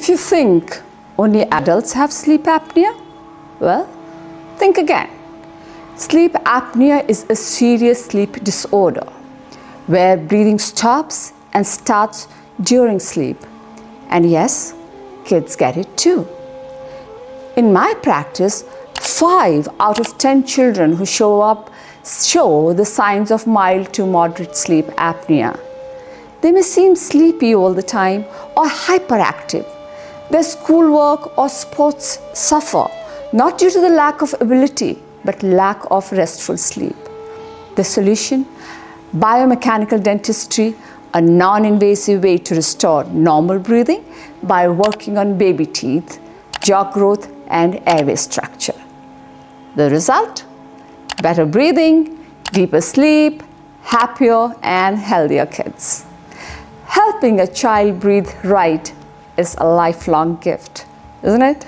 If you think only adults have sleep apnea, well, think again. Sleep apnea is a serious sleep disorder where breathing stops and starts during sleep. And yes, kids get it too. In my practice, 5 out of 10 children who show the signs of mild to moderate sleep apnea. They may seem sleepy all the time or hyperactive. Their schoolwork or sports suffer, not due to the lack of ability, but lack of restful sleep. The solution? Biomechanical dentistry, a non-invasive way to restore normal breathing by working on baby teeth, jaw growth, and airway structure. The result? Better breathing, deeper sleep, happier and healthier kids. Helping a child breathe right is a lifelong gift, isn't it?